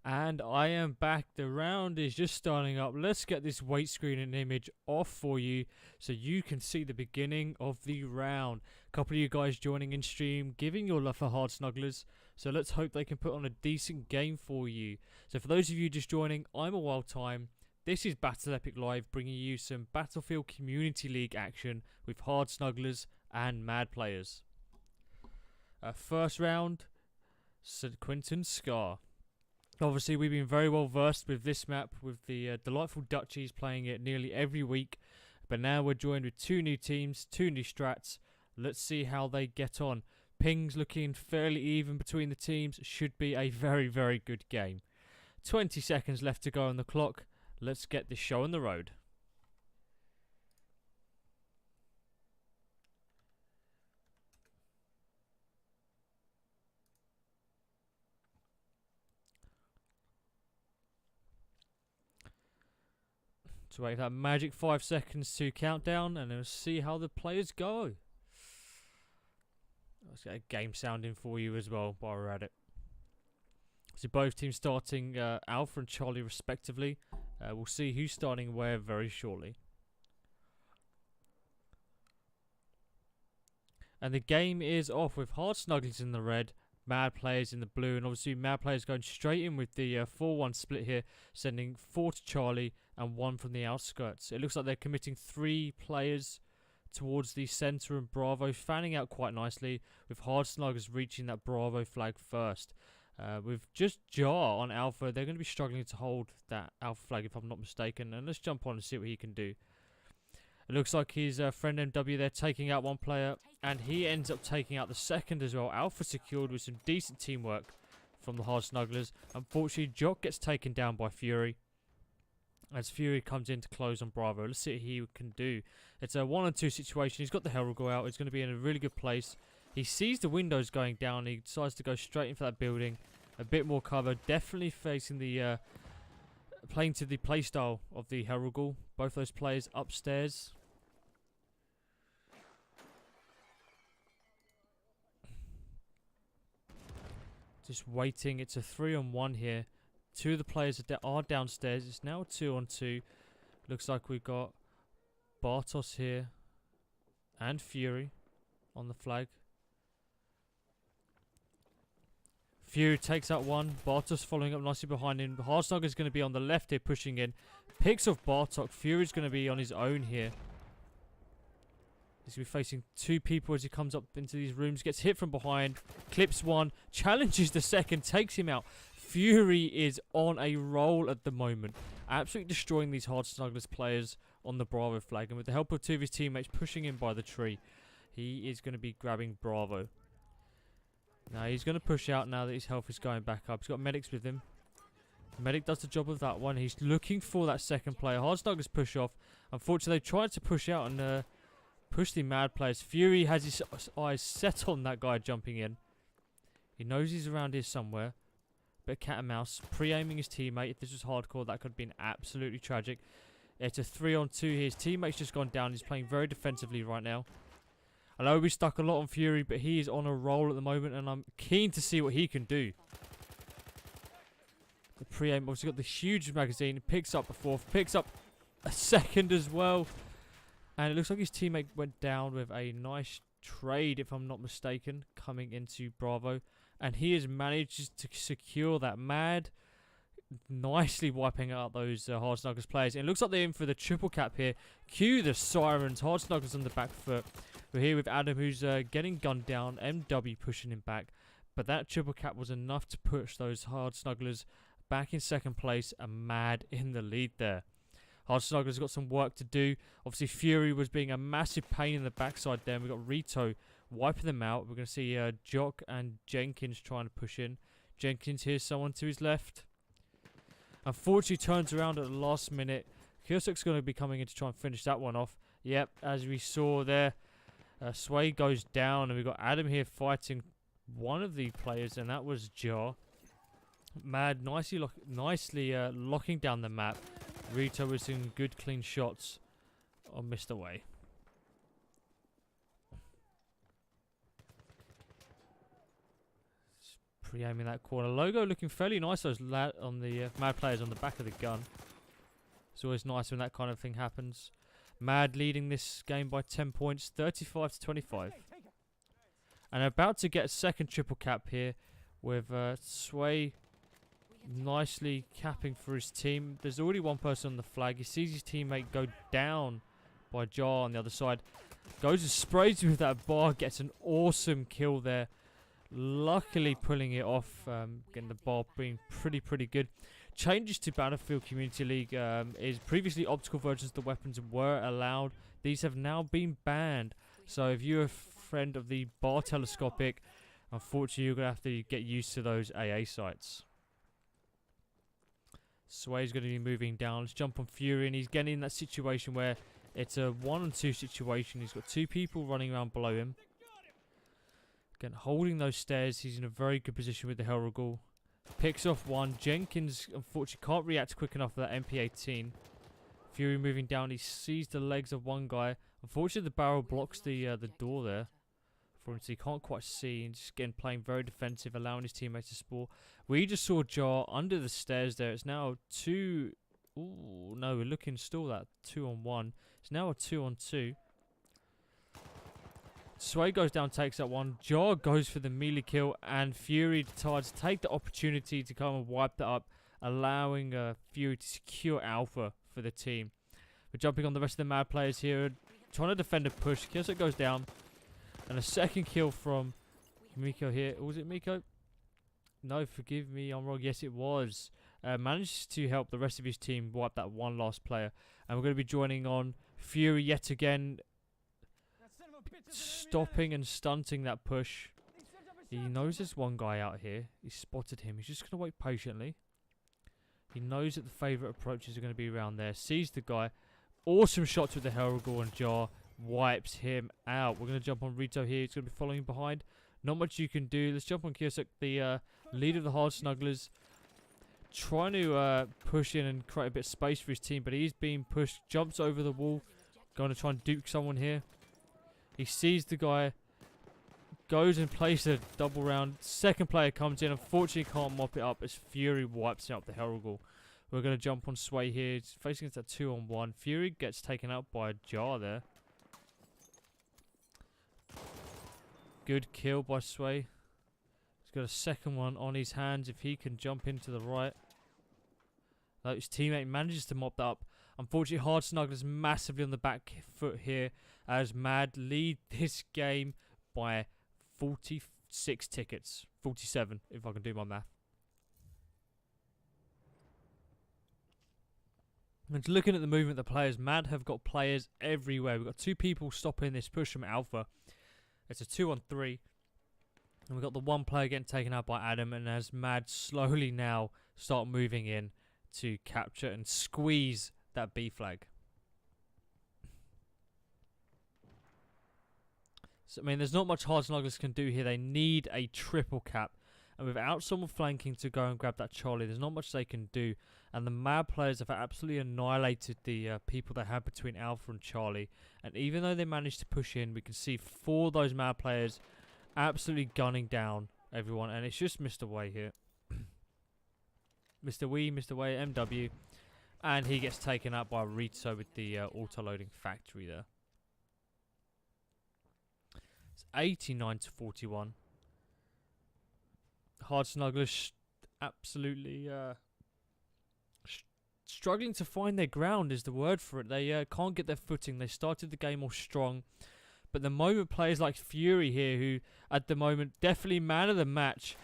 And I am back. The round is just starting up. Let's get this weight screen and image off for you so you can see the beginning of the round. A couple of you guys joining in stream, giving your love for Hardsnugglers. So let's hope they can put on a decent game for you. So for those of you just joining, I'm a Wild Time. This is Battle Epic Live, bringing you some Battlefield Community League action with Hardsnugglers and Mad Players. First round, St. Quentin Scar. Obviously, we've been very well versed with this map, with the delightful Dutchies playing it nearly every week. But now we're joined with two new teams, two new strats. Let's see how they get on. Pings looking fairly even between the teams. Should be a very, very good game. 20 seconds left to go on the clock. Let's get this show on the road. So wait that magic 5 seconds to countdown, and then we'll see how the players go. Let's get a game sound in for you as well while we're at it. So both teams starting Alpha and Charlie respectively. We'll see who's starting where very shortly. And the game is off with Hardsnugglers in the red, Mad Players in the blue, and obviously Mad Players going straight in with the 4-1 split here, sending 4 to Charlie and 1 from the outskirts. It looks like they're committing 3 players towards the centre and Bravo, fanning out quite nicely, with Hardsnugglers reaching that Bravo flag first. With just Jar on Alpha, they're going to be struggling to hold that Alpha flag if I'm not mistaken, and let's jump on and see what he can do. It looks like his friend MW there taking out one player, and he ends up taking out the second as well. Alpha secured with some decent teamwork from the Hardsnugglers. Unfortunately, Jock gets taken down by Fury as Fury comes in to close on Bravo. Let's see what he can do. It's a 1-on-2 situation. He's got the Herald out. He's going to be in a really good place. He sees the windows going down. He decides to go straight into that building. A bit more cover. Definitely facing the playing to the playstyle of the Herald. Both those players upstairs. Just waiting. It's a 3-on-1 here. 2 of the players are downstairs. It's now a 2-on-2. Looks like we've got Bartos here and Fury on the flag. Fury takes out one. Bartos following up nicely behind him. Hardsnugglers is going to be on the left here, pushing in. Picks off Bartok. Fury's going to be on his own here. He's going to be facing 2 people as he comes up into these rooms. Gets hit from behind. Clips one. Challenges the second. Takes him out. Fury is on a roll at the moment. Absolutely destroying these Hardsnugglers players on the Bravo flag. And with the help of 2 of his teammates pushing him by the tree, he is going to be grabbing Bravo. Now he's going to push out now that his health is going back up. He's got medics with him. Medic does the job of that one. He's looking for that second player. Hardsnugglers push off. Unfortunately, they tried to push out and push the Mad Players. Fury has his eyes set on that guy jumping in. He knows he's around here somewhere. But cat and mouse, pre-aiming his teammate. If this was hardcore, that could have been absolutely tragic. It's a 3-on-2 here. His teammate's just gone down. He's playing very defensively right now. I know we stuck a lot on Fury, but he is on a roll at the moment, and I'm keen to see what he can do. The pre-aim obviously got the huge magazine. Picks up a 4th, picks up a 2nd as well. And it looks like his teammate went down with a nice trade, if I'm not mistaken, coming into Bravo. And he has managed to secure that Mad, nicely wiping out those Hardsnugglers players. And it looks like they're in for the triple cap here. Cue the sirens. Hardsnugglers on the back foot. We're here with Adam, who's getting gunned down. MW pushing him back. But that triple cap was enough to push those Hardsnugglers back in 2nd place and Mad in the lead there. Hardsnugglers got some work to do. Obviously, Fury was being a massive pain in the backside there. We've got Rito wiping them out. We're going to see Jock and Jenkins trying to push in. Jenkins hears someone to his left. Unfortunately, turns around at the last minute. Kiosak's going to be coming in to try and finish that one off. Yep, as we saw there, Sway goes down, and we've got Adam here fighting one of the players, and that was Jar. Mad nicely locking down the map. Rito with some good clean shots on Mr. Way. pre-aiming that corner. Logo looking fairly nice. Those on the Mad players on the back of the gun. It's always nice when that kind of thing happens. Mad leading this game by 10 points, 35 to 25. And about to get a second triple cap here with Sway nicely capping for his team. There's already one person on the flag. He sees his teammate go down by Jar on the other side. Goes and sprays with that bar, gets an awesome kill there. Luckily pulling it off, getting the bar being pretty good. Changes to Battlefield Community League is previously optical versions of the weapons were allowed. These have now been banned. So if you're a friend of the bar telescopic, unfortunately you're going to have to get used to those AA sights. Sway's going to be moving down. Let's jump on Fury, and he's getting in that situation where it's a 1-on-2 situation. He's got two people running around below him. Again, holding those stairs. He's in a very good position with the Hellrigel. Picks off one. Jenkins, unfortunately, can't react quick enough for that MP18. Fury moving down. He sees the legs of one guy. Unfortunately, the barrel blocks the door there for him, so he can't quite see. And just again playing very defensive, allowing his teammates to spore. We just saw Jar under the stairs there. It's now 2... Ooh, no, we're looking still that 2-on-1. It's now a 2-on-2. Sway goes down, takes that one. Jar goes for the melee kill, and Fury decides to take the opportunity to come and wipe that up, allowing Fury to secure Alpha for the team. We're jumping on the rest of the Mad players here, trying to defend a push. Kiyosek goes down, and a second kill from Miko here. Was it Miko? No, forgive me, I'm wrong. Yes, it was. Manages to help the rest of his team wipe that one last player. And we're going to be joining on Fury yet again, stopping and stunting that push. He knows there's one guy out here. He spotted him. He's just going to wait patiently. He knows that the favourite approaches are going to be around there. Sees the guy. Awesome shots with the Hellrigel, and Jar wipes him out. We're going to jump on Rito here. He's going to be following behind. Not much you can do. Let's jump on Kiyosek, the leader of the Hardsnugglers. Trying to push in and create a bit of space for his team, but he's being pushed. Jumps over the wall. Going to try and duke someone here. He sees the guy. Goes and plays a double round. Second player comes in. Unfortunately can't mop it up as Fury wipes out the Hellrigel. We're going to jump on Sway here. He's facing against a 2-on-1. Fury gets taken out by a Jar there. Good kill by Sway. He's got a second one on his hands if he can jump into the right. His teammate manages to mop that up. Unfortunately, Hardsnugglers massively on the back foot here as Mad lead this game by 46 tickets. 47, if I can do my math. And looking at the movement of the players, Mad have got players everywhere. We've got two people stopping this push from Alpha. It's a 2-on-3. And we've got the one player getting taken out by Adam. And as Mad slowly now start moving in to capture and squeeze that B flag. So, I mean, there's not much Hardsnugglers can do here. They need a triple cap. And without someone flanking to go and grab that Charlie, there's not much they can do. And the Mad players have absolutely annihilated the people they had between Alpha and Charlie. And even though they managed to push in, we can see 4 of those Mad players absolutely gunning down everyone. And it's just Mr. Way here. Mr. Way, MW. And he gets taken out by Rito with the auto-loading factory there. It's 89 to 41. Hardsnugglers absolutely struggling to find their ground is the word for it. They can't get their footing. They started the game all strong. But the moment players like Fury here, who at the moment definitely man of the match,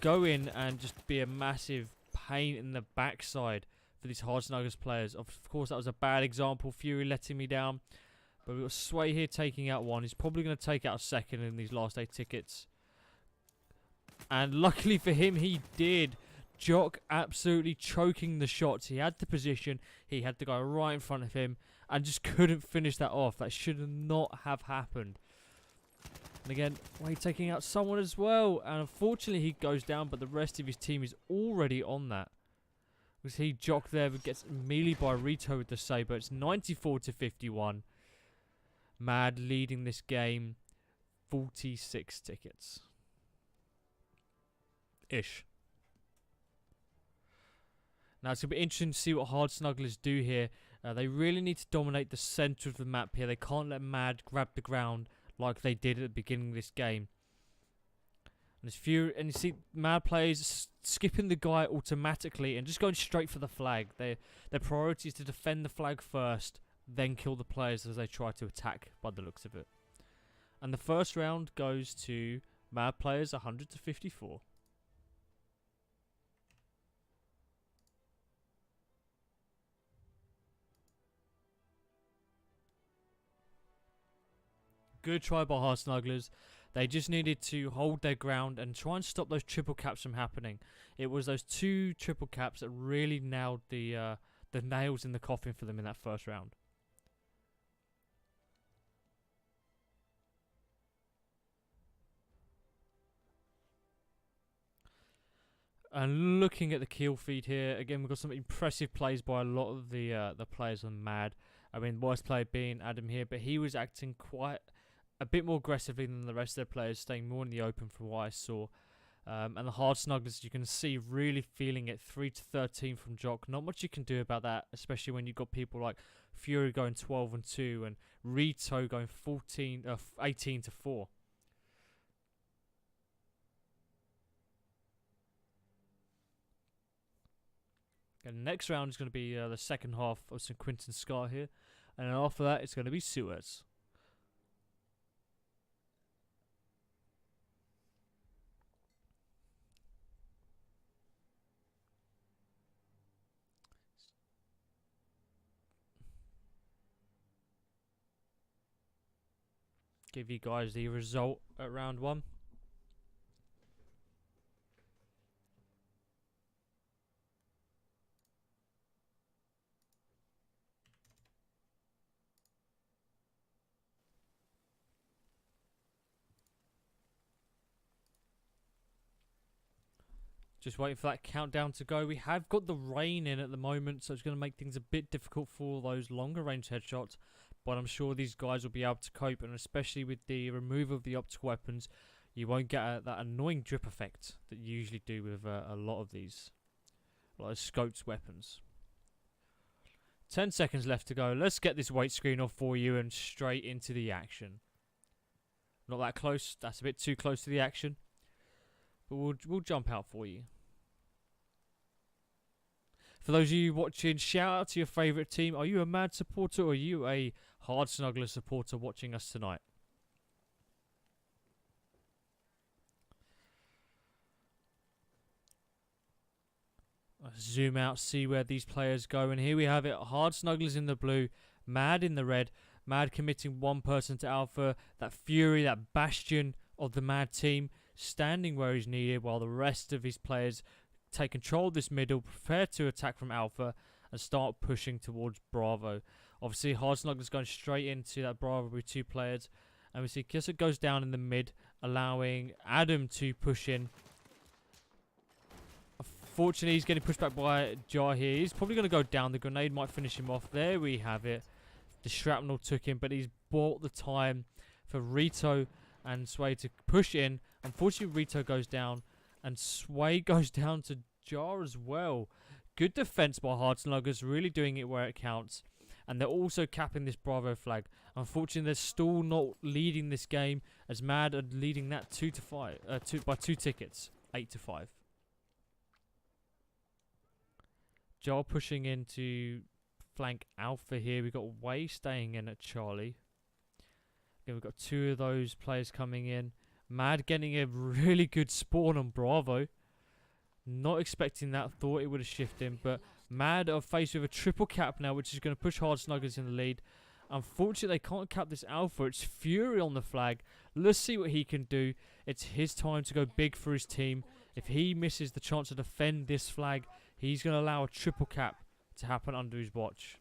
go in and just be a massive pain in the backside for these Hardsnugglers players. Of course, that was a bad example. Fury letting me down. But we've got Sway here taking out one. He's probably going to take out a second in these last 8 tickets. And luckily for him, he did. Jock absolutely choking the shots. He had the position. He had the guy right in front of him. And just couldn't finish that off. That should not have happened. And again, Wade taking out someone as well. And unfortunately, he goes down. But the rest of his team is already on that. Because he jocked there. But gets melee by Rito with the saber. It's 94 to 51. Mad leading this game. 46 tickets. Ish. Now it's going to be interesting to see what Hardsnugglers do here. They really need to dominate the centre of the map here. They can't let Mad grab the ground like they did at the beginning of this game. And you see Mad Players skipping the guy automatically and just going straight for the flag. Their priority is to defend the flag first, then kill the players as they try to attack by the looks of it. And the first round goes to Mad Players 100-54. Good try by Hardsnugglers. They just needed to hold their ground and try and stop those triple caps from happening. It was those 2 triple caps that really nailed the nails in the coffin for them in that first round. And looking at the kill feed here, again we've got some impressive plays by a lot of the players on Mad. I mean, worst player being Adam here, but he was acting quite a bit more aggressively than the rest of their players, staying more in the open from what I saw. And the Hardsnugglers, you can see, really feeling it. 3-13 from Jock. Not much you can do about that, especially when you've got people like Fury going 12-2 and Rito going 18-4. And next round is going to be the second half of St. Quentin Scar here. And then after that, it's going to be Suez. Give you guys the result at round 1. Just waiting for that countdown to go. We have got the rain in at the moment, so it's going to make things a bit difficult for those longer range headshots. But I'm sure these guys will be able to cope, and especially with the removal of the optical weapons, you won't get that annoying drip effect that you usually do with a lot of these, scoped weapons. 10 seconds left to go. Let's get this weight screen off for you and straight into the action. Not that close. That's a bit too close to the action. But we'll jump out for you. For those of you watching, shout out to your favourite team. Are you a Mad supporter or are you a Hardsnuggler supporter watching us tonight? Zoom out, see where these players go. And here we have it. Hardsnugglers in the blue, Mad in the red. Mad committing one person to Alpha. That Fury, that bastion of the Mad team, standing where he's needed while the rest of his players take control of this middle, prepare to attack from Alpha and start pushing towards Bravo. Obviously, Hardsnugglers going straight into that Bravo with 2 players. And we see Kissa goes down in the mid, allowing Adam to push in. Unfortunately, he's getting pushed back by Jar here. He's probably going to go down. The grenade might finish him off. There we have it. The shrapnel took him, but he's bought the time for Rito and Sway to push in. Unfortunately, Rito goes down, and Sway goes down to Jar as well. Good defense by Hardsnugglers, really doing it where it counts. And they're also capping this Bravo flag. Unfortunately, they're still not leading this game, as Mad are leading that 2-5 by 2 tickets, 8-5. Jar pushing into flank Alpha here. We've got Way staying in at Charlie. Again, we've got 2 of those players coming in. Mad getting a really good spawn on Bravo. Not expecting that. Thought it would have shifted him. But Mad are faced with a triple cap now, which is going to push Hardsnugglers in the lead. Unfortunately, they can't cap this Alpha. It's Fury on the flag. Let's see what he can do. It's his time to go big for his team. If he misses the chance to defend this flag, he's going to allow a triple cap to happen under his watch.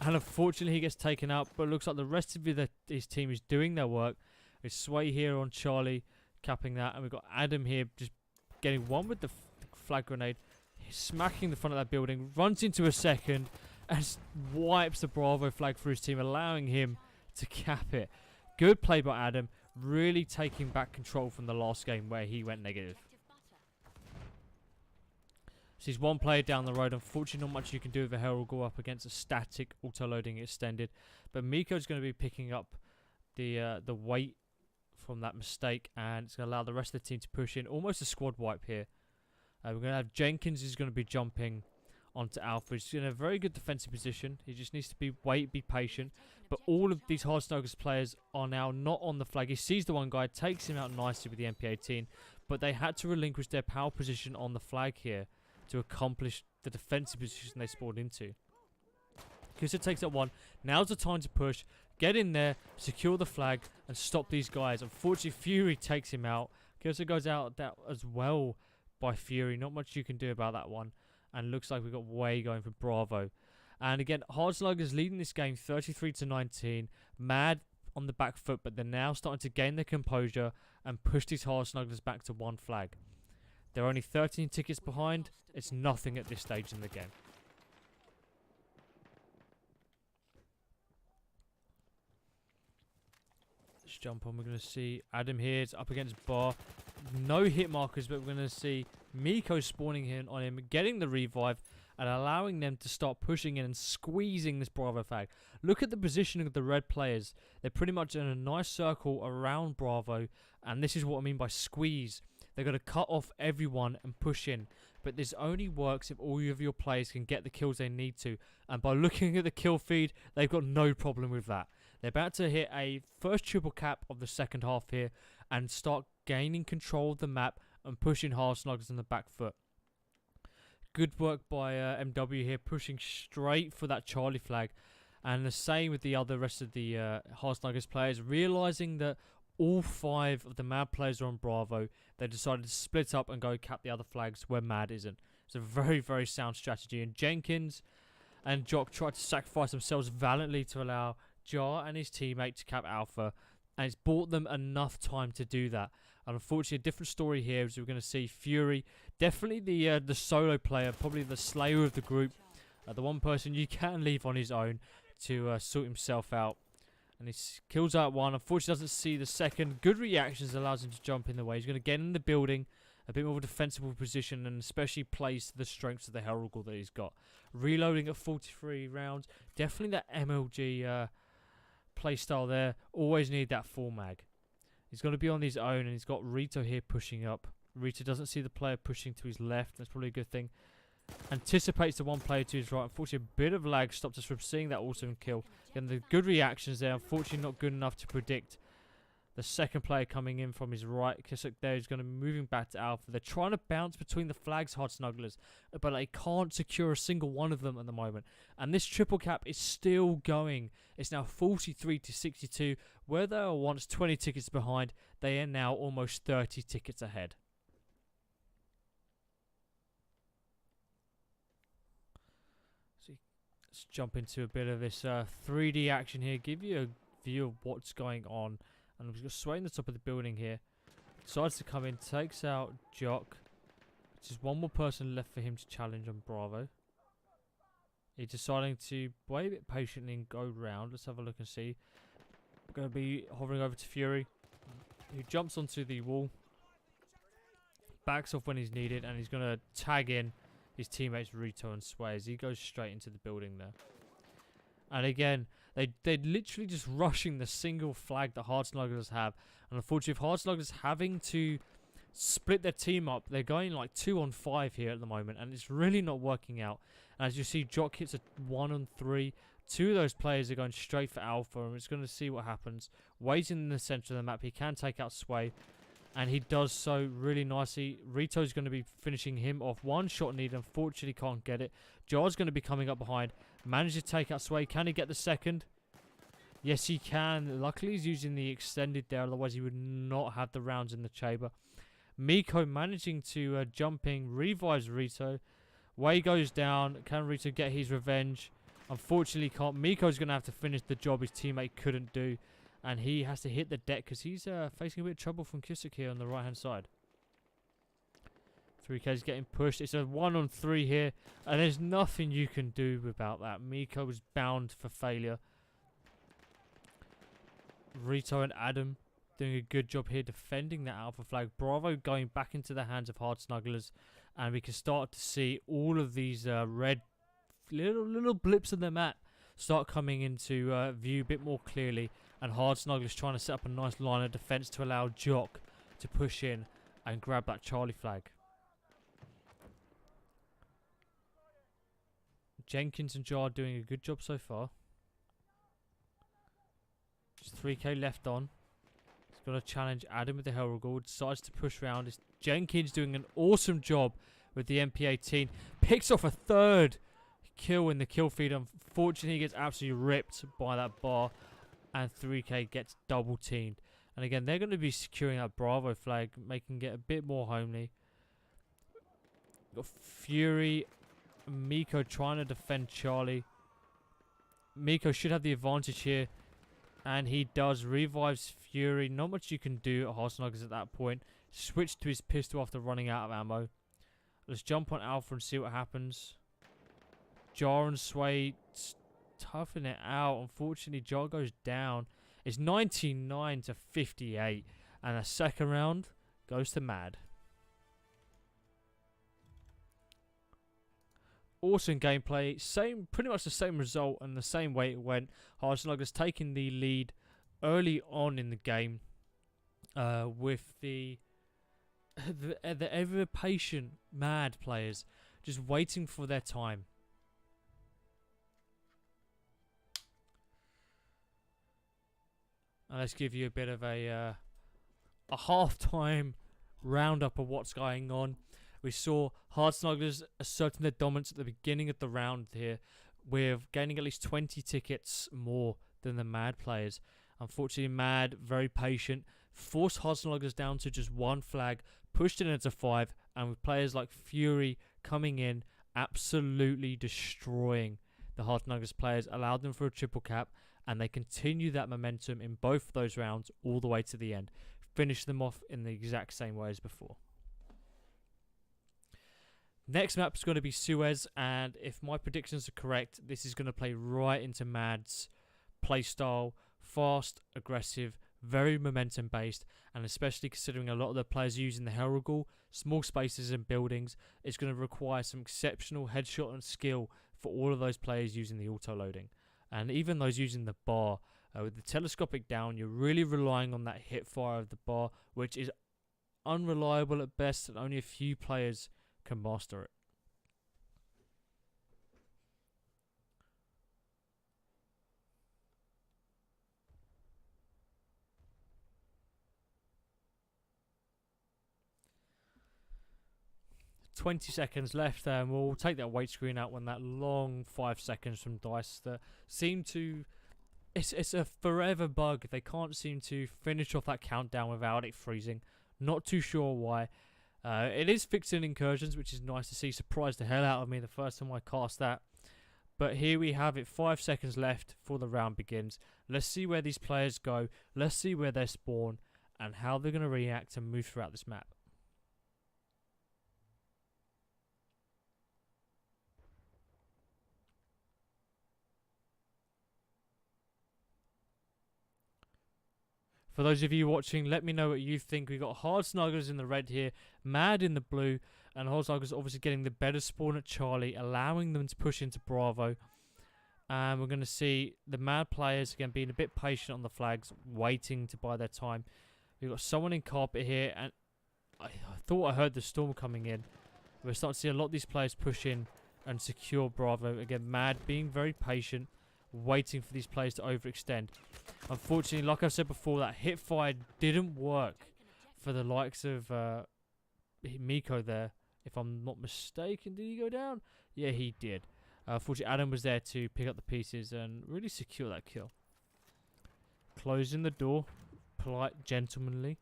And unfortunately, he gets taken out. But it looks like the rest of his team is doing their work. There's Sway here on Charlie, capping that. And we've got Adam here just getting one with the flag grenade. He's smacking the front of that building. Runs into a second. And wipes the Bravo flag for his team, allowing him to cap it. Good play by Adam. really taking back control from the last game where he went negative. So he's one player down the road. Unfortunately, not much you can do with a Herald go up against a static auto-loading extended. But Miko's going to be picking up the weight from that mistake, and it's going to allow the rest of the team to push in. Almost a squad wipe here. We're going to have Jenkins who's going to be jumping onto Alpha. He's in a very good defensive position. He just needs to be patient. But all of these Hardsnugglers players are now not on the flag. He sees the one guy, takes him out nicely with the MP18, but they had to relinquish their power position on the flag here to accomplish the defensive position they spawned into. Kusa takes that one. Now's the time to push. Get in there, secure the flag, and stop these guys. Unfortunately, Fury takes him out. Kusa goes out that as well by Fury. Not much you can do about that one. And looks like we've got Way going for Bravo. And again, Hardsnugglers leading this game 33-19. Mad on the back foot, but they're now starting to gain their composure and push these Hardsnugglers back to one flag. They're only 13 tickets behind. It's nothing at this stage in the game. Let's jump on. We're going to see Adam here. It's up against Bar. No hit markers, but we're going to see Miko spawning in on him, getting the revive, and allowing them to start pushing in and squeezing this Bravo flag. Look at the positioning of the red players. They're pretty much in a nice circle around Bravo, and this is what I mean by squeeze. They're going to cut off everyone and push in. But this only works if all of your players can get the kills they need to. And by looking at the kill feed, they've got no problem with that. They're about to hit a first triple cap of the second half here and start gaining control of the map and pushing Hardsnugglers in the back foot. Good work by MW here, pushing straight for that Charlie flag. And the same with the rest of the Hardsnugglers players, realising that all 5 of the Mad players are on Bravo. They decided to split up and go cap the other flags where Mad isn't. It's a very, very sound strategy. And Jenkins and Jock tried to sacrifice themselves valiantly to allow Jar and his teammate to cap Alpha. And it's bought them enough time to do that. And unfortunately, a different story here is we're going to see Fury. Definitely the solo player, probably the slayer of the group. The one person you can leave on his own to sort himself out. And he kills out one. Unfortunately, doesn't see the second. Good reactions allows him to jump in the way. He's going to get in the building. A bit more of a defensible position. And especially plays to the strengths of the Herald that he's got. Reloading at 43 rounds. Definitely that MLG play style there. Always need that full mag. He's going to be on his own. And he's got Rito here pushing up. Rito doesn't see the player pushing to his left. That's probably a good thing. Anticipates the one player to his right. Unfortunately, a bit of lag stopped us from seeing that awesome kill. And the good reactions there. Unfortunately, not good enough to predict the second player coming in from his right. Kisuk there is going to be moving back to Alpha. They're trying to bounce between the flags, Hardsnugglers, but they can't secure a single one of them at the moment. And this triple cap is still going. It's now 43-62. Where they were once 20 tickets behind, they are now almost 30 tickets ahead. Let's jump into a bit of this 3D action here. Give you a view of what's going on. And we've got Sway in the top of the building here. Decides to come in, takes out Jock. Just one more person left for him to challenge on Bravo. He's deciding to wait a bit patiently and go round. Let's have a look and see. We're going to be hovering over to Fury, who jumps onto the wall. Backs off when he's needed, and he's going to tag in his teammates Rito and Sway as he goes straight into the building there. And again, they're literally just rushing the single flag that Hardsnugglers have. And unfortunately, if Hardsnugglers having to split their team up, they're going like 2-on-5 here at the moment. And it's really not working out. And as you see, Jock hits a 1-on-3. 2 of those players are going straight for Alpha. And it's going to see what happens. Waiting in the center of the map, he can take out Sway. And he does so really nicely. Rito's going to be finishing him off. One shot needed. Unfortunately, can't get it. Jar's going to be coming up behind. Manages to take out Sway. Can he get the second? Yes, he can. Luckily, he's using the extended there. Otherwise, he would not have the rounds in the chamber. Miko managing to jump in. Revives Rito. Way goes down. Can Rito get his revenge? Unfortunately, can't. Miko's going to have to finish the job his teammate couldn't do. And he has to hit the deck because he's facing a bit of trouble from Kisuk here on the right-hand side. 3K's getting pushed. It's a 1-on-3 here. And there's nothing you can do about that. Miko was bound for failure. Rito and Adam doing a good job here defending that alpha flag. Bravo going back into the hands of Hardsnugglers, and we can start to see all of these red little blips on the map start coming into view a bit more clearly, and Hardsnugglers trying to set up a nice line of defense to allow Jock to push in and grab that Charlie flag. Jenkins and Jar doing a good job so far. Just 3k left on. He's got to challenge Adam with the Hellrigor. Decides to push round. It's Jenkins doing an awesome job with the MP18. Picks off a third kill in the kill feed. Unfortunately, he gets absolutely ripped by that bar. And 3k gets double teamed. And again, they're going to be securing that Bravo flag, making it a bit more homely. Got Fury, Miko trying to defend Charlie. Miko should have the advantage here. And he does. Revives Fury. Not much you can do at Hardsnugglers at that point. Switch to his pistol after running out of ammo. Let's jump on Alpha and see what happens. Jar and Sway toughing it out. Unfortunately, Jar goes down. It's 99 to 58. And the second round goes to Mad. Awesome gameplay, pretty much the same result and the same way it went. Hardsnugglers taking the lead early on in the game with the ever patient Mad players just waiting for their time. And let's give you a bit of a half-time roundup of what's going on. We saw Hardsnugglers asserting their dominance at the beginning of the round here, with gaining at least 20 tickets more than the Mad players. Unfortunately, Mad, very patient, forced Hardsnugglers down to just one flag, pushed it into 5, and with players like Fury coming in, absolutely destroying the Hardsnugglers players, allowed them for a triple cap, and they continue that momentum in both of those rounds all the way to the end. Finish them off in the exact same way as before. Next map is going to be Suez, and if my predictions are correct, this is going to play right into Mad's playstyle. Fast, aggressive, very momentum based, and especially considering a lot of the players using the Hellrigor, small spaces and buildings, it's going to require some exceptional headshot and skill for all of those players using the auto loading. And even those using the bar, with the telescopic down, you're really relying on that hip fire of the bar, which is unreliable at best, and only a few players can master it. "20 seconds left, and we'll take that wait screen out when that long 5 seconds from DICE that seem to... It's a forever bug. They can't seem to finish off that countdown without it freezing. Not too sure why. It is fixed in incursions, which is nice to see. Surprised the hell out of me the first time I cast that. But here we have it. 5 seconds left before the round begins. Let's see where these players go. Let's see where they spawn and how they're going to react and move throughout this map. For those of you watching, let me know what you think. We've got Hardsnugglers in the red here, Mad in the blue, and Hardsnugglers obviously getting the better spawn at Charlie, allowing them to push into Bravo. And we're going to see the Mad players, again, being a bit patient on the flags, waiting to buy their time. We've got someone in carpet here, and I thought I heard the storm coming in. We're starting to see a lot of these players push in and secure Bravo. Again, Mad being very patient, waiting for these players to overextend. Unfortunately, like I said before, that hip fire didn't work for the likes of Miko there. If I'm not mistaken, did he go down? Yeah, he did. Unfortunately, Adam was there to pick up the pieces and really secure that kill. Closing the door, polite, gentlemanly.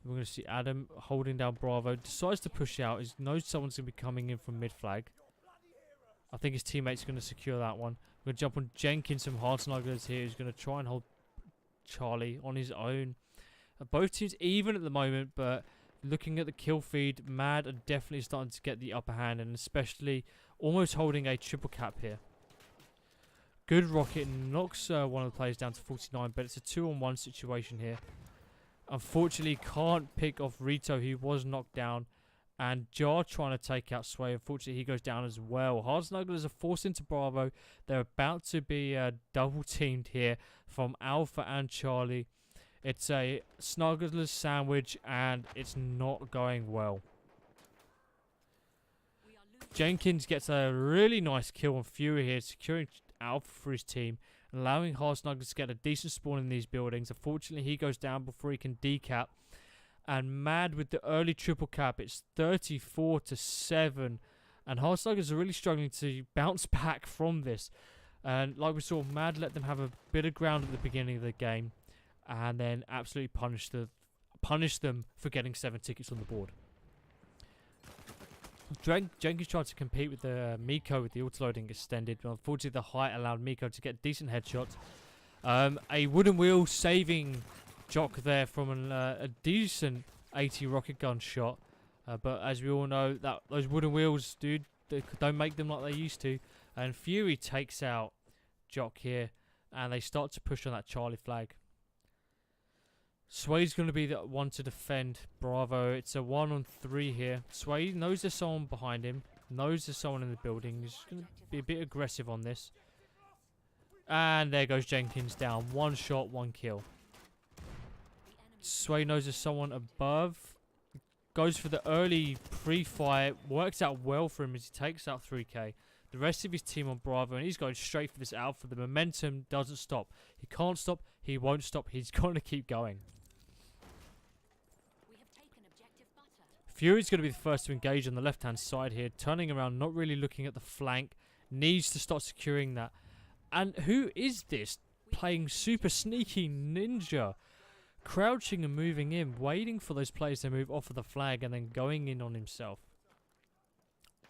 We're going to see Adam holding down Bravo. Decides to push out. He knows someone's going to be coming in from mid-flag. I think his teammate's going to secure that one. We're going to jump on Jenkins from Hardsnugglers here, who's going to try and hold Charlie on his own. Both teams even at the moment, but looking at the kill feed, Mad are definitely starting to get the upper hand, and especially almost holding a triple cap here. Good rocket knocks one of the players down to 49, but it's a 2-on-1 situation here. Unfortunately, can't pick off Rito, who was knocked down. And Jar trying to take out Sway. Unfortunately, he goes down as well. Hardsnugglers are forced into Bravo. They're about to be double teamed here from Alpha and Charlie. It's a Snugglers sandwich, and it's not going well. Jenkins gets a really nice kill on Fury here, securing Alpha for his team, allowing Hardsnugglers to get a decent spawn in these buildings. Unfortunately, he goes down before he can decap. And Mad with the early triple cap, it's 34-7. And Hardsnugglers are really struggling to bounce back from this. And like we saw, Mad let them have a bit of ground at the beginning of the game, and then absolutely punish them for getting 7 tickets on the board. Jenkins tried to compete with the Miko with the auto-loading extended, but unfortunately the height allowed Miko to get decent headshots. A wooden wheel saving Jock there from a decent 80 rocket gun shot. But as we all know, that those wooden wheels, dude, they don't make them like they used to. And Fury takes out Jock here, and they start to push on that Charlie flag. Sway's going to be the one to defend Bravo. It's a 1-on-3 here. Sway knows there's someone behind him, knows there's someone in the building. He's going to be a bit aggressive on this. And there goes Jenkins down. 1 shot, 1 kill. Sway knows there's someone above. Goes for the early pre-fire. Works out well for him as he takes out 3K. The rest of his team on Bravo, and he's going straight for this Alpha. The momentum doesn't stop. He can't stop. He won't stop. He's going to keep going. Fury's going to be the first to engage on the left-hand side here. Turning around, not really looking at the flank. Needs to start securing that. And who is this? Playing super sneaky ninja. Crouching and moving in. Waiting for those players to move off of the flag and then going in on himself.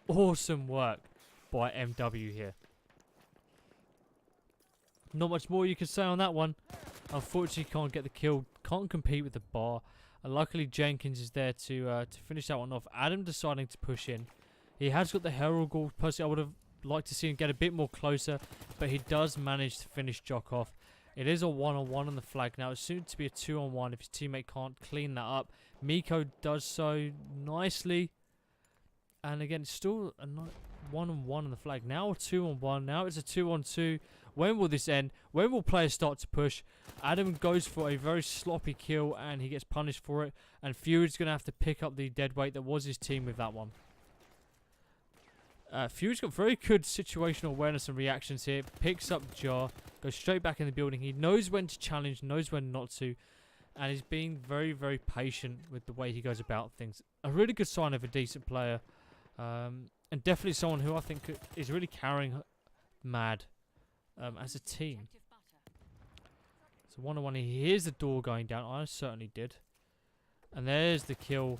Awesome work by MW here. Not much more you can say on that one. Unfortunately, can't get the kill. Can't compete with the bar. And luckily, Jenkins is there to finish that one off. Adam deciding to push in. He has got the Herald Ghoul. Personally, I would have liked to see him get a bit more closer, but he does manage to finish Jock off. It is a 1-on-1 on the flag now. It's soon to be a 2-on-1 if his teammate can't clean that up. Miko does so nicely. And again, it's still a 1-on-1 on the flag. Now a 2-on-1. Now it's a 2-on-2. When will this end? When will players start to push? Adam goes for a very sloppy kill, and he gets punished for it. And Fury's going to have to pick up the dead weight that was his team with that one. Fury's got very good situational awareness and reactions here. Picks up Jar. Goes straight back in the building. He knows when to challenge, knows when not to. And he's being very, very patient with the way he goes about things. A really good sign of a decent player. And definitely someone who I think is really carrying Mad as a team. So 1-on-1 here. Here's the door going down. I certainly did. And there's the kill.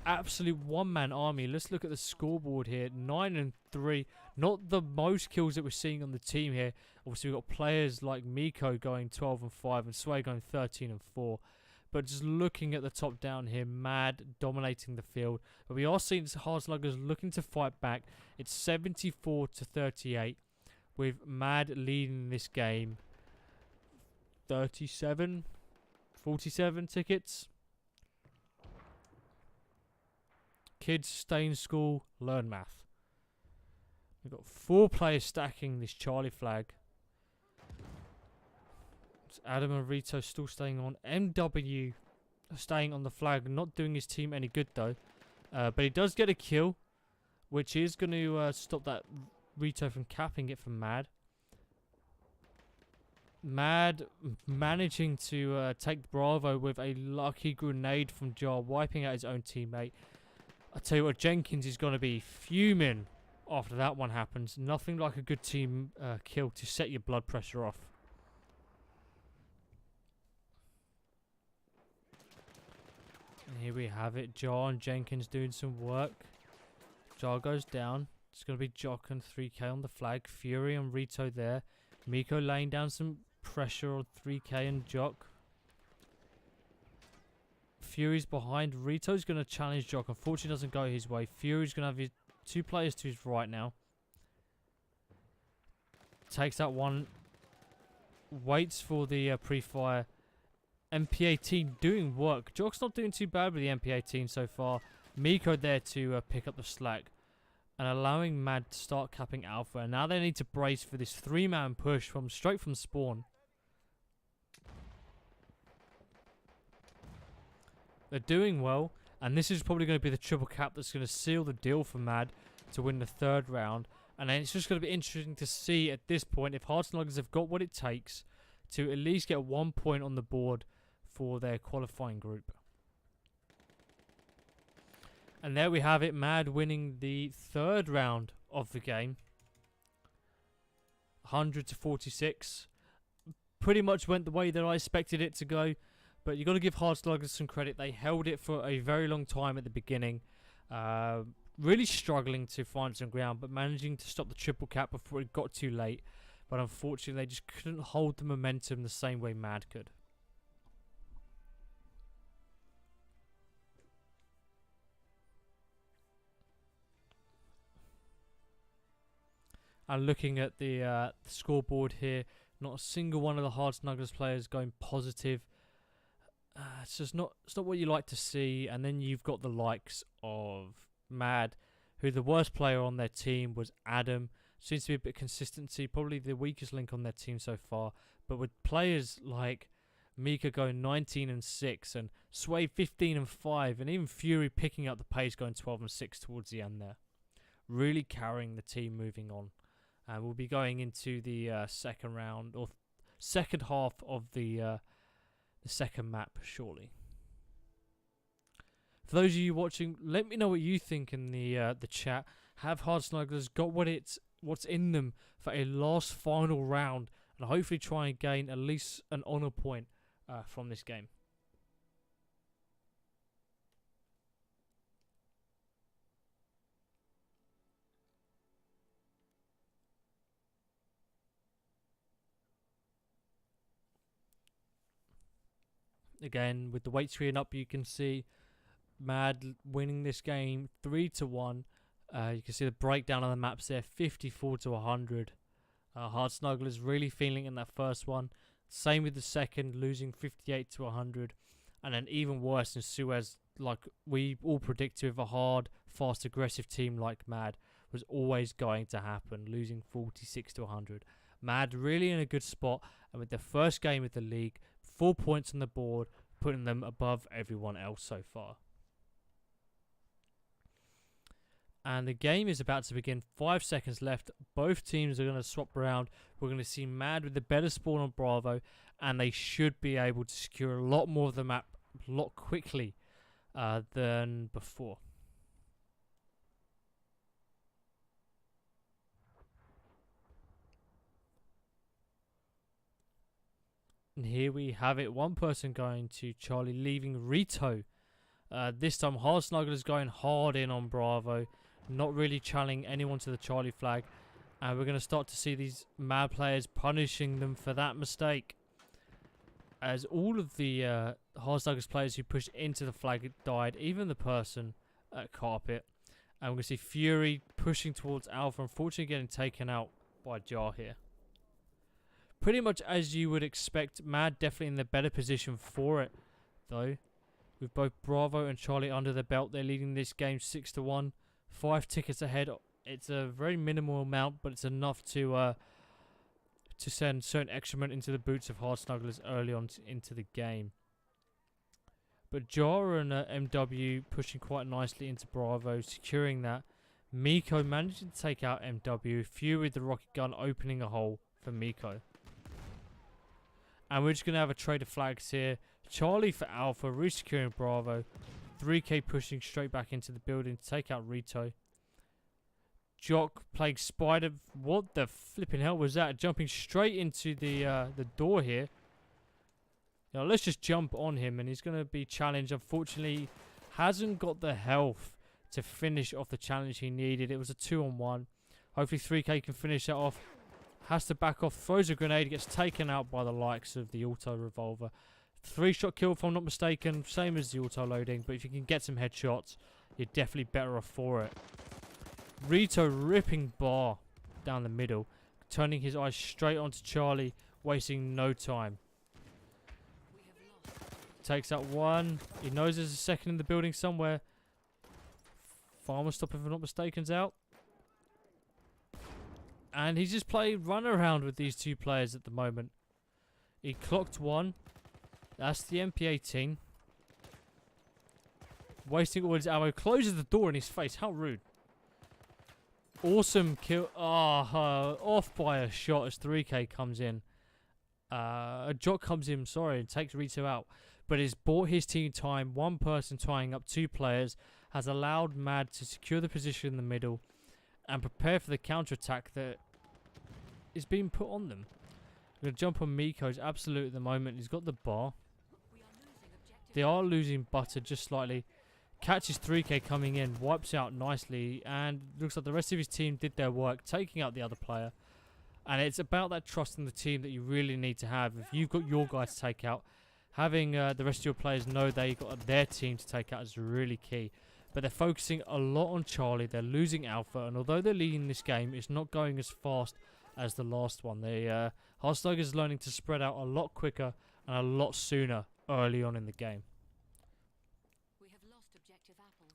Absolute one-man army. Let's look at the scoreboard here. 9-3. Not the most kills that we're seeing on the team here. Obviously, we've got players like Miko going 12-5 and Sway going 13-4. But just looking at the top down here, Mad dominating the field. But we are seeing Hardsnugglers looking to fight back. It's 74-38 with Mad leading this game. 47 tickets. Kids stay in school, learn math. We've got 4 players stacking this Charlie flag. It's Adam and Rito still staying on. MW staying on the flag, not doing his team any good though. But he does get a kill, which is going to stop that Rito from capping it from Mad. Mad managing to take Bravo with a lucky grenade from Jar, wiping out his own teammate. I tell you what, Jenkins is going to be fuming after that one happens. Nothing like a good team kill to set your blood pressure off. And here we have it. Jar and Jenkins doing some work. Jar goes down. It's going to be Jock and 3K on the flag. Fury and Rito there. Miko laying down some pressure on 3K and Jock. Fury's behind. Rito's going to challenge Jock. Unfortunately, doesn't go his way. Fury's going to have his 2 players to his right now. takes that one. Waits for the pre-fire. MP18 doing work. Jock's not doing too bad with the MP18 so far. Miko there to pick up the slack. And allowing Mad to start capping Alpha. And now they need to brace for this 3-man push from straight from spawn. They're doing well. And this is probably going to be the triple cap that's going to seal the deal for Mad to win the 3rd round. And then it's just going to be interesting to see at this point if Hardsnugglers have got what it takes to at least get 1 point on the board for their qualifying group. And there we have it, Mad winning the 3rd round of the game. 100 to 46. Pretty much went the way that I expected it to go. But you've got to give Hardsnugglers some credit. They held it for a very long time at the beginning. Really struggling to find some ground, but managing to stop the triple cap before it got too late. But unfortunately, they just couldn't hold the momentum the same way Mad could. And looking at the scoreboard here, not a single one of the Hardsnugglers players going positive. It's just not what you like to see. And then you've got the likes of Mad, who the worst player on their team was Adam. Seems to be a bit of consistency, probably the weakest link on their team so far. But with players like Mika going 19 and 6 and Sway 15 and 5 and even Fury picking up the pace going 12 and 6 towards the end there. Really carrying the team moving on. And we'll be going into the second round or second half of the second map shortly. For those of you watching, let me know what you think in the chat. Have Hardsnugglers got what's in them for a last final round, and hopefully try and gain at least an honor point from this game? Again, with the weight screen up, you can see Mad winning this game 3-1. You can see the breakdown on the maps there, 54 to 100. Hardsnugglers really feeling in that first one. Same with the second, losing 58 to 100. And then even worse in Suez, like we all predicted with a hard, fast, aggressive team like Mad, was always going to happen, losing 46 to 100. Mad really in a good spot, and with their first game of the league, 4 points on the board, putting them above everyone else so far. And the game is about to begin. 5 seconds left. Both teams are going to swap around. We're going to see Mad with the better spawn on Bravo, and they should be able to secure a lot more of the map a lot quickly than before. And here we have it. One person going to Charlie, leaving Rito. This time Hardsnugglers going hard in on Bravo. Not really challenging anyone to the Charlie flag. And we're going to start to see these Mad players punishing them for that mistake. As all of the Hardsnugglers players who pushed into the flag died. Even the person at Carpet. And we're going to see Fury pushing towards Alpha. Unfortunately getting taken out by Jar here. Pretty much as you would expect. Mad definitely in the better position for it, though. With both Bravo and Charlie under their belt, they're leading this game 6-1. 5 tickets ahead. It's a very minimal amount, but it's enough to send certain excrement into the boots of Hardsnugglers early on into the game. But Jar and MW pushing quite nicely into Bravo, securing that. Miko managing to take out MW. Fury with the rocket gun opening a hole for Miko. And we're just going to have a trade of flags here. Charlie for Alpha, re-securing Bravo. 3K pushing straight back into the building to take out Rito. Jock playing Spider. What the flipping hell was that? Jumping straight into the door here. Now let's just jump on him, and he's going to be challenged. Unfortunately, hasn't got the health to finish off the challenge he needed. It was a 2-on-1. Hopefully 3K can finish that off. Has to back off, throws a grenade, gets taken out by the likes of the auto revolver. 3-shot kill if I'm not mistaken, same as the auto loading, but if you can get some headshots, you're definitely better off for it. Rito ripping bar down the middle. turning his eyes straight onto Charlie, wasting no time. Takes out one. He knows there's a second in the building somewhere. Farmer stop, if I'm not mistaken, out. And he's just playing run around with these two players at the moment. He clocked one. That's the MP18. Wasting all his ammo. Closes the door in his face. How rude. Awesome kill. Off by a shot as 3K comes in. Jock comes in, sorry, and takes Rito out. But it's bought his team time. One person tying up two players has allowed Mad to secure the position in the middle and prepare for the counter-attack that is being put on them. We're going to jump on Miko's absolute at the moment. He's got the bar. They are losing butter just slightly. Catches 3K coming in, wipes out nicely, and looks like the rest of his team did their work, taking out the other player. And it's about that trust in the team that you really need to have. If you've got your guy to take out, having the rest of your players know they got their team to take out is really key. But they're focusing a lot on Charlie. They're losing Alpha, and although they're leading this game, it's not going as fast as the last one. Hardsnugglers is learning to spread out a lot quicker and a lot sooner early on in the game. We have lost objective apples.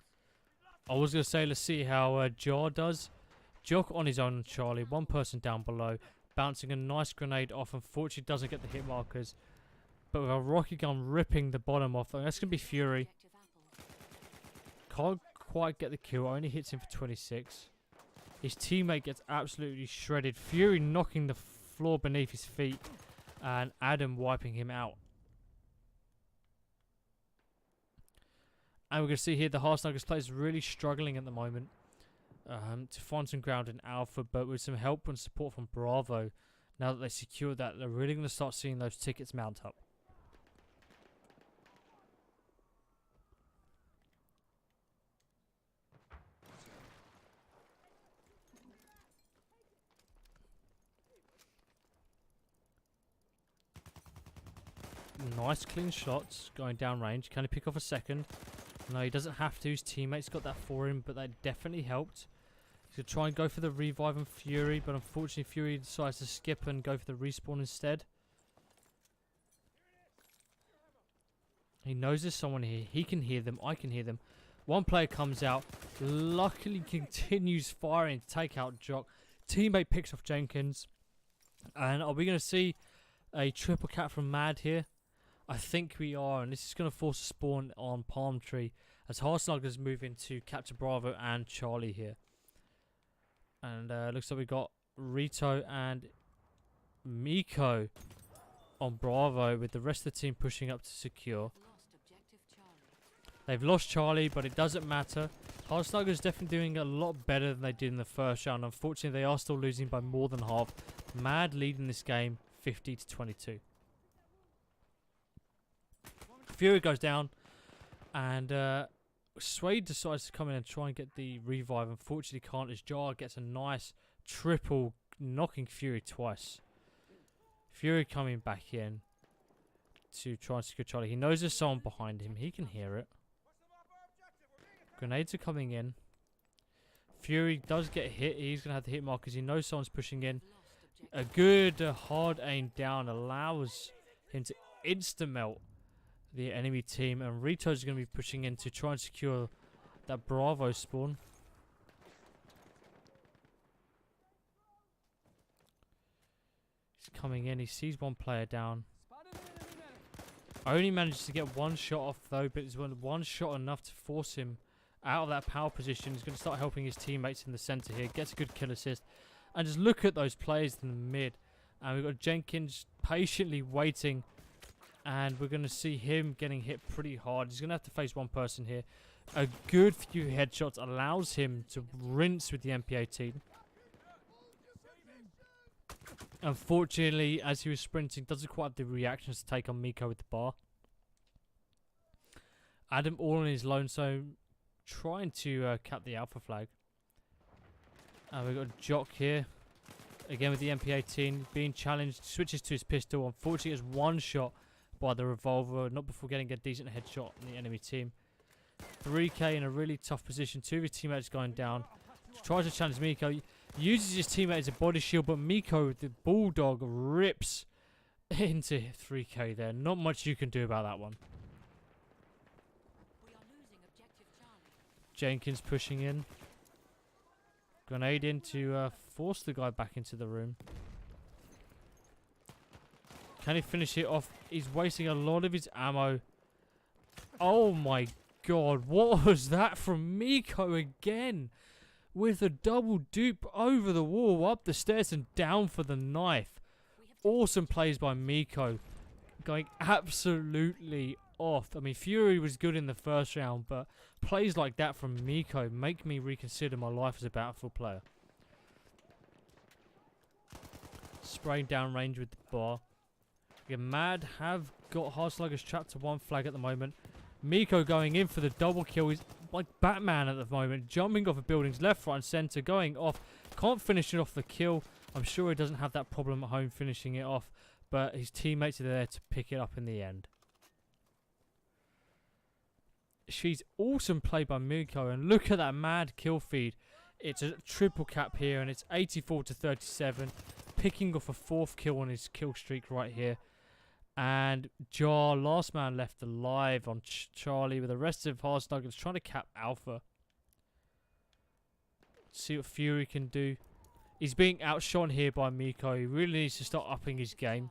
I was going to say, let's see how Jar does. Jock on his own on Charlie, one person down below, bouncing a nice grenade off. Unfortunately, doesn't get the hit markers. But with a rocket gun ripping the bottom off, that's going to be Fury. Can't quite get the kill, only hits him for 26. His teammate gets absolutely shredded. Fury knocking the floor beneath his feet, and Adam wiping him out. And we're going to see here the Hardsnugglers players really struggling at the moment to find some ground in Alpha, but with some help and support from Bravo, now that they secured that, they're really going to start seeing those tickets mount up. Nice clean shots going down range. Can he pick off a second? No, he doesn't have to. His teammates got that for him, but that definitely helped. He's going to try and go for the revive on Fury, but unfortunately Fury decides to skip and go for the respawn instead. He knows there's someone here. He can hear them. I can hear them. One player comes out. Luckily continues firing to take out Jock. Teammate picks off Jenkins. And are we going to see a triple cap from Mad here? I think we are, and this is going to force a spawn on Palm Tree as Hardsnugglers move into capture Bravo and Charlie here. And looks like we got Rito and Miko on Bravo with the rest of the team pushing up to secure. They've lost Charlie, but it doesn't matter. Hardsnugglers definitely doing a lot better than they did in the first round. Unfortunately, they are still losing by more than half. Mad leading this game 50-22. Fury goes down, and Swade decides to come in and try and get the revive. Unfortunately can't, as Jar gets a nice triple, knocking Fury twice. Fury coming back in to try and secure Charlie. He knows there's someone behind him. He can hear it. Grenades are coming in. Fury does get hit. He's going to have the hit markers. He knows someone's pushing in. A good hard aim down allows him to insta-melt the enemy team, and Rito's going to be pushing in to try and secure that Bravo spawn. He's coming in. He sees one player down. Only manages to get one shot off though, but it's one shot enough to force him out of that power position. He's going to start helping his teammates in the center here. Gets a good kill assist. And just look at those players in the mid. And we've got Jenkins patiently waiting. And we're going to see him getting hit pretty hard. He's going to have to face one person here. A good few headshots allows him to rinse with the MP18. Unfortunately, as he was sprinting, doesn't quite have the reactions to take on Miko with the bar. Adam all on his lone, so trying to cap the alpha flag. And we've got Jock here. Again with the MP18, being challenged, switches to his pistol. Unfortunately, it's one shot by the revolver, not before getting a decent headshot on the enemy team. 3K in a really tough position. Two of his teammates going down. Tries to challenge Miko. Uses his teammate as a body shield, but Miko, the bulldog, rips into 3k there. Not much you can do about that one. We are losing objective Charlie. Jenkins pushing in. Grenade in to force the guy back into the room. Can he finish it off? He's wasting a lot of his ammo. Oh my god, what was that from Miko again? With a double dupe over the wall, up the stairs and down for the knife. Awesome plays by Miko. Going absolutely off. I mean, Fury was good in the first round, but plays like that from Miko make me reconsider my life as a Battlefield player. Spraying down range with the bar. Again, Mad have got Hardsnugglers trapped to 1 flag at the moment. Miko going in for the double kill. He's like Batman at the moment, jumping off of buildings left, right and centre, going off. Can't finish it off the kill. I'm sure he doesn't have that problem at home finishing it off, but his teammates are there to pick it up in the end. She's awesome play by Miko, and look at that Mad kill feed. It's a triple cap here, and it's 84 to 37, picking off a 4th kill on his kill streak right here. And Jar, last man left alive on Charlie, with the rest of Hardsnugglers trying to cap Alpha. See what Fury can do. He's being outshone here by Miko. He really needs to start upping his game.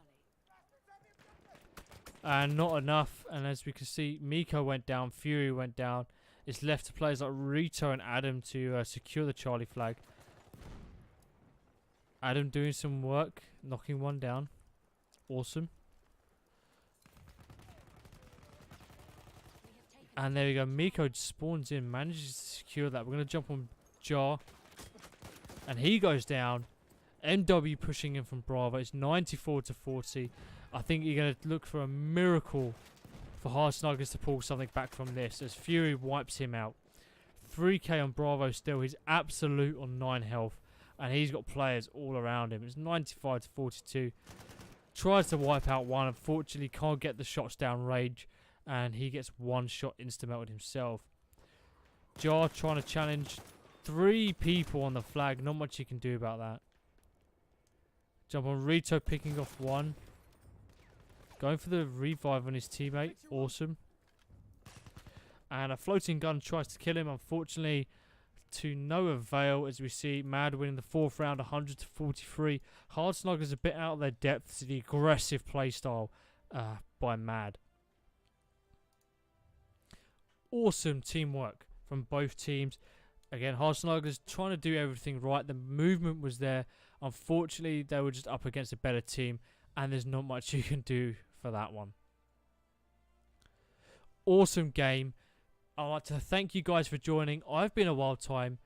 And not enough. And as we can see, Miko went down, Fury went down. It's left to players like Rito and Adam to secure the Charlie flag. Adam doing some work, knocking one down. Awesome. And there we go. Miko spawns in, manages to secure that. We're going to jump on Jar. And he goes down. MW pushing in from Bravo. It's 94 to 40. I think you're going to look for a miracle for Hardsnugglers to pull something back from this, as Fury wipes him out. 3k on Bravo still. He's absolute on 9 health. And he's got players all around him. It's 95 to 42. Tries to wipe out one. Unfortunately, can't get the shots down range. And he gets 1 shot insta-melted himself. Jar trying to challenge 3 people on the flag. Not much you can do about that. Jump on Rito, picking off 1. Going for the revive on his teammate. Awesome. And a floating gun tries to kill him. Unfortunately, to no avail, as we see Mad winning the 4th round, 100 to 43. Hardsnugglers a bit out of their depth to the aggressive playstyle by Mad. Awesome teamwork from both teams. Again, Hardsnugglers trying to do everything right. The movement was there. Unfortunately, they were just up against a better team, and there's not much you can do for that one. Awesome game. I'd like to thank you guys for joining. I've been a wild time.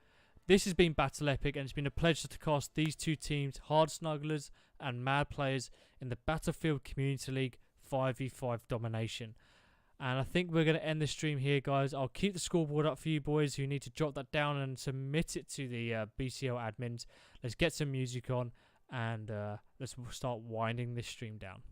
This has been Battle Epic, and it's been a pleasure to cast these 2 teams, Hardsnugglers and Mad Players, in the Battlefield Community League 5v5 domination. And I think we're going to end the stream here, guys. I'll keep the scoreboard up for you boys who need to jot that down and submit it to the BCL admins. Let's get some music on, and let's start winding this stream down.